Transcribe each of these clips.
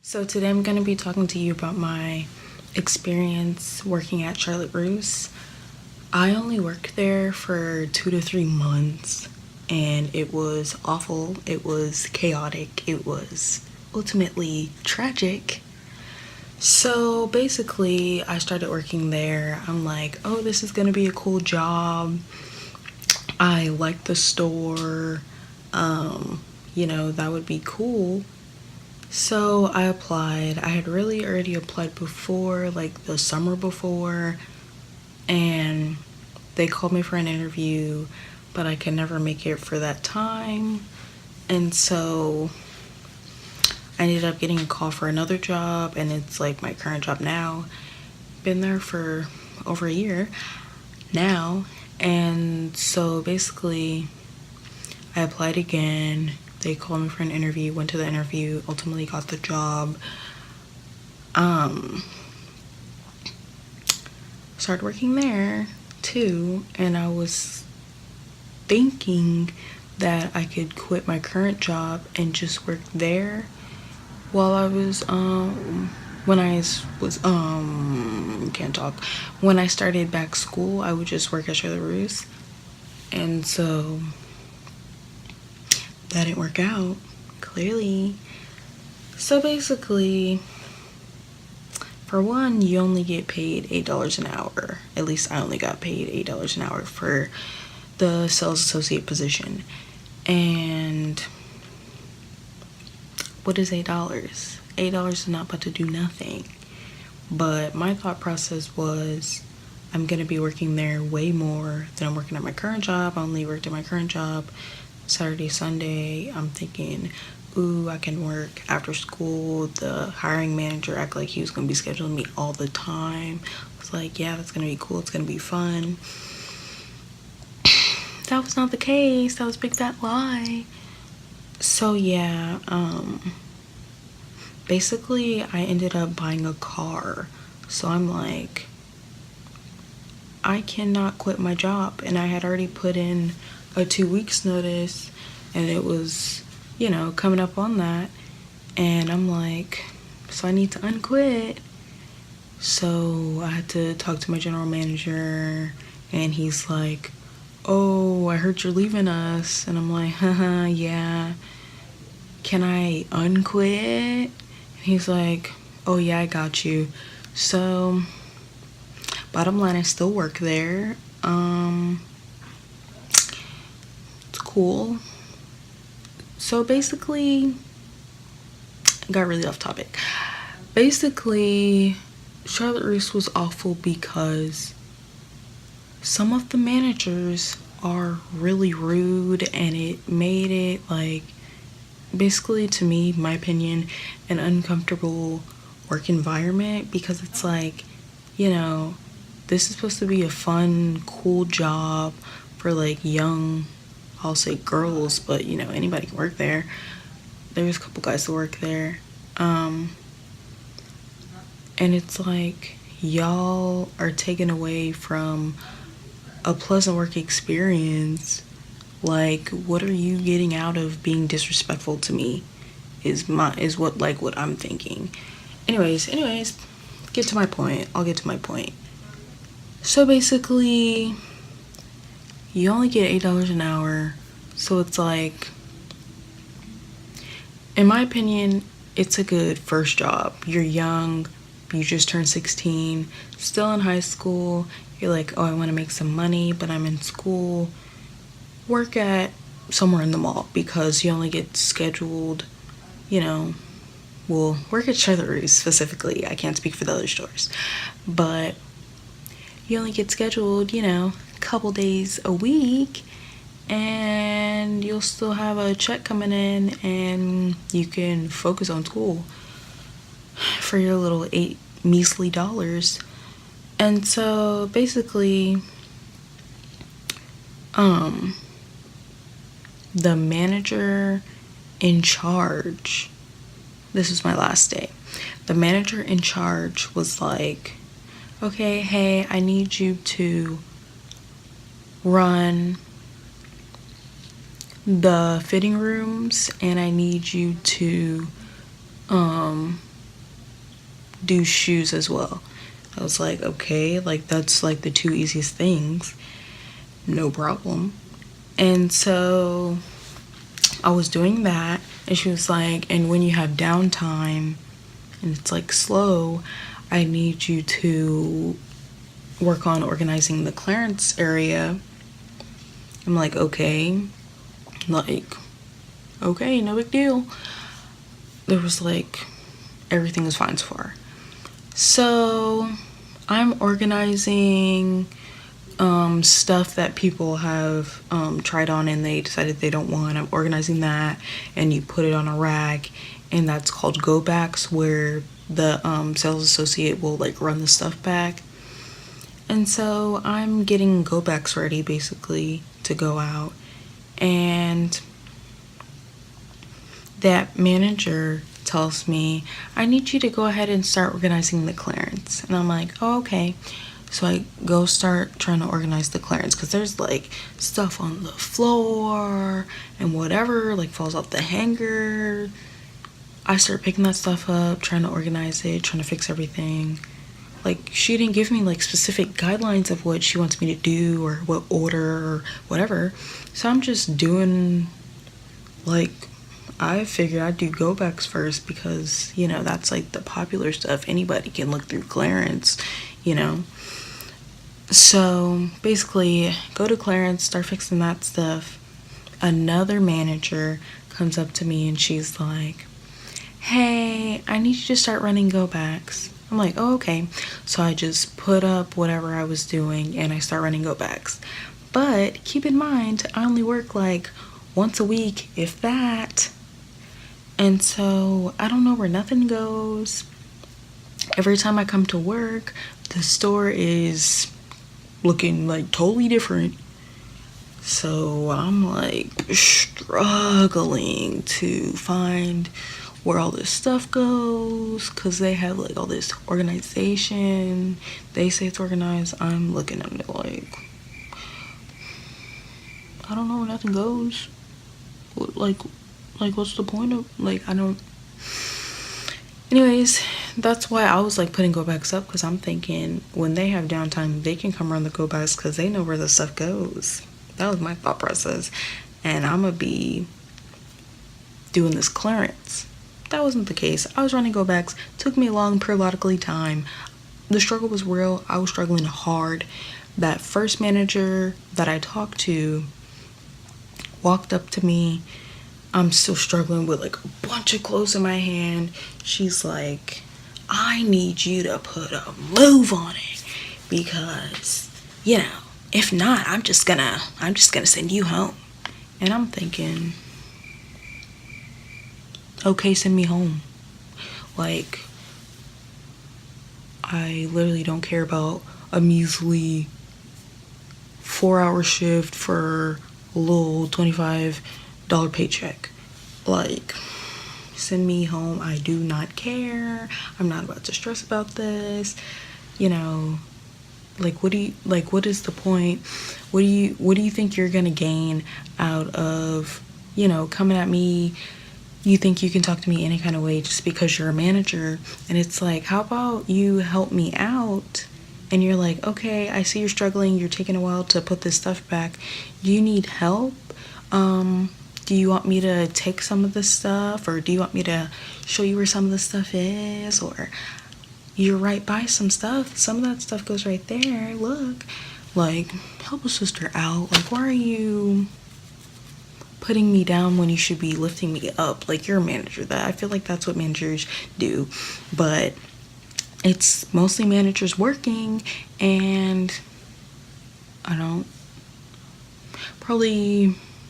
So today I'm going to be talking to you about my experience working at Charlotte Russe. I only worked there for 2 to 3 months and it was awful. It was chaotic. It was ultimately tragic. So basically, I started working there. I'm like, oh, this is going to be a cool job. I like the store. That would be cool. So I applied. I had really already applied before, like the summer before, and they called me for an interview, but I could never make it for that time. And so I ended up getting a call for another job, and it's like my current job now. Been there for over a year now. And so basically, I applied again. They called me for an interview, went to the interview, ultimately got the job. Started working there too, and I was thinking that I could quit my current job and just work there while I was when I was can't talk. When I started back school, I would just work at Charlotte Russe. And so that didn't work out, clearly. So basically, for one, you only get paid $8 an hour. At least I only got paid $8 an hour for the sales associate position. And what is $8? $8 is not about to do nothing. But my thought process was, I'm gonna be working there way more than I'm working at my current job. I only worked at my current job Saturday, Sunday. I'm thinking, ooh, I can work after school. The hiring manager acted like he was gonna be scheduling me all the time. I was like, yeah, that's gonna be cool. It's gonna be fun. That was not the case. That was a big fat lie. So yeah, basically I ended up buying a car. So I'm like, I cannot quit my job. And I had already put in a 2 weeks notice, and it was, coming up on that. And I'm like, so I need to unquit. So I had to talk to my general manager, and he's like, oh, I heard you're leaving us. And I'm like, haha, yeah. Can I unquit? And he's like, oh yeah, I got you. So bottom line, I still work there. It's cool. So basically, I got really off topic. Basically, Charlotte Russe was awful because some of the managers are really rude, and it made it like, basically, to me, my opinion, an uncomfortable work environment, because it's like, this is supposed to be a fun, cool job for like young, I'll say girls, but anybody can work there. There's a couple guys that work there. And it's like, y'all are taken away from a pleasant work experience. Like, what are you getting out of being disrespectful to me? Is what I'm thinking. Anyways, get to my point. I'll get to my point. So basically, you only get $8 an hour. So it's like, in my opinion, it's a good first job. You're young, you just turned 16, still in high school. You're like, oh, I want to make some money, but I'm in school. Work at somewhere in the mall, because you only get scheduled, work at Charlotte Russe specifically. I can't speak for the other stores, but you only get scheduled, a couple days a week, and you'll still have a check coming in, and you can focus on school for your little $8 measly dollars. And so basically, the manager in charge, this was my last day, the manager in charge was like, okay, hey, I need you to run the fitting rooms, and I need you to do shoes as well. I was like, okay, like that's like the two easiest things. No problem. And so I was doing that, and she was like, and when you have downtime and it's like slow, I need you to work on organizing the clearance area. I'm like, okay, no big deal. There was like, everything was fine so far. So I'm organizing stuff that people have tried on and they decided they don't want. I'm organizing that, and you put it on a rack, and that's called go backs, where the sales associate will like run the stuff back. And so I'm getting go backs ready basically to go out, and that manager tells me, I need you to go ahead and start organizing the clearance. And I'm like, oh, okay. So I go start trying to organize the clearance, because there's like stuff on the floor and whatever like falls off the hanger. I start picking that stuff up, trying to organize it, trying to fix everything. Like, she didn't give me like specific guidelines of what she wants me to do or what order or whatever. So I'm just doing, like, I figured I'd do go backs first, because, you know, that's like the popular stuff. Anybody can look through clearance, you know. So basically, go to clearance, start fixing that stuff. Another manager comes up to me and she's like, hey, I need you to start running go backs. I'm like, oh, okay. So I just put up whatever I was doing and I start running go backs. But keep in mind, I only work like once a week, if that. And so I don't know where nothing goes. Every time I come to work, the store is looking like totally different. So I'm like struggling to find where all this stuff goes, because they have like all this organization. They say it's organized. I'm looking at it like, I don't know where nothing goes. Like what's the point of, like, I don't. Anyways, that's why I was like putting go backs up, because I'm thinking when they have downtime, they can come run the go backs because they know where the stuff goes. That was my thought process. And I'm gonna be doing this clearance. That wasn't the case. I was running go backs. Took me a long periodically time. The struggle was real. I was struggling hard. That first manager that I talked to walked up to me. I'm still struggling with like a bunch of clothes in my hand. She's like, I need you to put a move on it, because, you know, if not, I'm just gonna send you home. And I'm thinking, okay, send me home. Like, I literally don't care about a measly 4-hour shift for a little $25 paycheck. Like, send me home. I do not care. I'm not about to stress about this. You know, like, what is the point? What do you think you're gonna gain out of, you know, coming at me? You think you can talk to me any kind of way just because you're a manager? And it's like, how about you help me out? And you're like, okay, I see you're struggling. You're taking a while to put this stuff back. Do you need help? Do you want me to take some of this stuff? Or do you want me to show you where some of the stuff is? Or you're right by some stuff. Some of that stuff goes right there. Look. Like, help a sister out. Like, why are you putting me down when you should be lifting me up? Like, you're a manager. That I feel like that's what managers do. But it's mostly managers working, and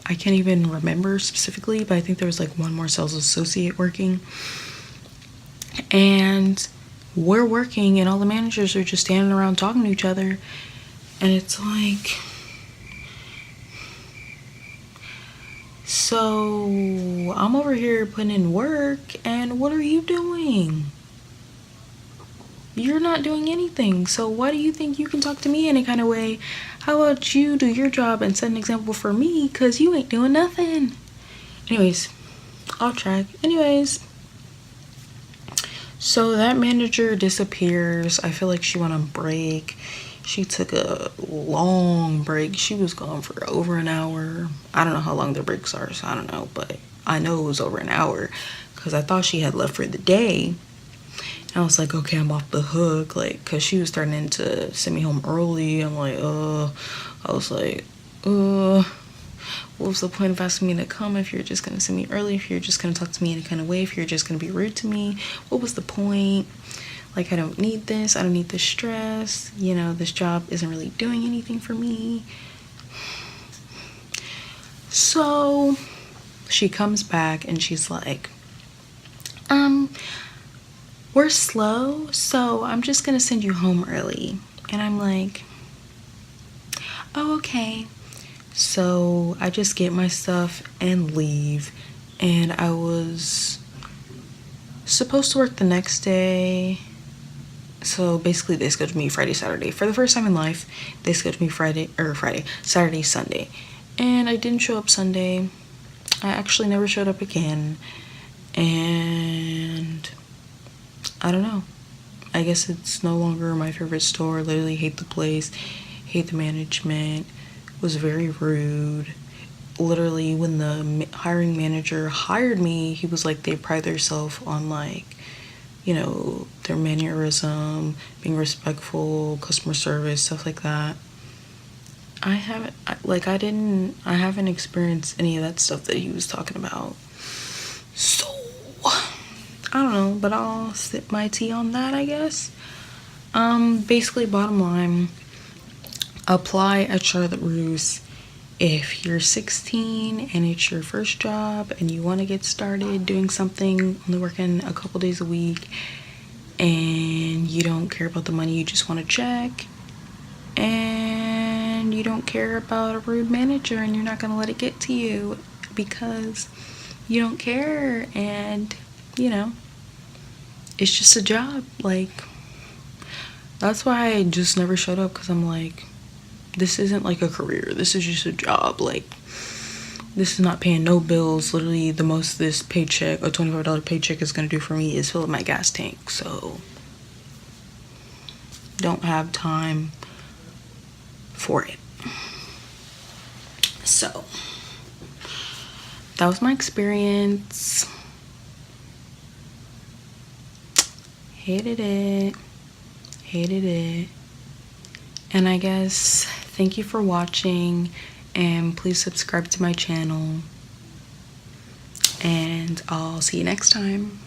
I can't even remember specifically, but I think there was like one more sales associate working. And we're working, and all the managers are just standing around talking to each other. And it's like, so I'm over here putting in work, and what are you doing? You're not doing anything. So why do you think you can talk to me any kind of way? How about you do your job and set an example for me, because you ain't doing nothing. Anyways, off track. Anyways, So that manager disappears. I feel like she went on break. She took a long break. She was gone for over an hour. I don't know how long their breaks are, so I don't know, but I know it was over an hour because I thought she had left for the day. I was like, okay, I'm off the hook, like, because she was starting to send me home early. I'm like, I was like, what was the point of asking me to come if you're just going to send me early, if you're just going to talk to me in a kind of way, if you're just going to be rude to me? What was the point? Like, I don't need this. I don't need this stress. You know, this job isn't really doing anything for me. So she comes back and she's like, we're slow, so I'm just gonna send you home early. And I'm like, oh, okay. So I just get my stuff and leave. And I was supposed to work the next day. So basically they scheduled me Friday, Saturday. For the first time in life, they scheduled me Saturday, Sunday. And I didn't show up Sunday. I actually never showed up again. And I don't know. I guess it's no longer my favorite store. Literally hate the place, hate the management, was very rude. Literally, when the hiring manager hired me, he was like, they pride themselves on, like, you know, their mannerism, being respectful, customer service, stuff like that. I haven't experienced any of that stuff that he was talking about. So I don't know, but I'll sip my tea on that, I guess. Basically, bottom line, apply at Charlotte Russe if you're 16 and it's your first job and you want to get started doing something, only working a couple days a week, and you don't care about the money, you just want to check, and you don't care about a rude manager, and you're not going to let it get to you because you don't care, and you know, it's just a job. Like, that's why I just never showed up, because I'm like, this isn't like a career, this is just a job. Like, this is not paying no bills. Literally, the most this paycheck, a $25 paycheck, is gonna do for me is fill up my gas tank. So don't have time for it. So that was my experience. Hated it. And I guess thank you for watching, and please subscribe to my channel, and I'll see you next time.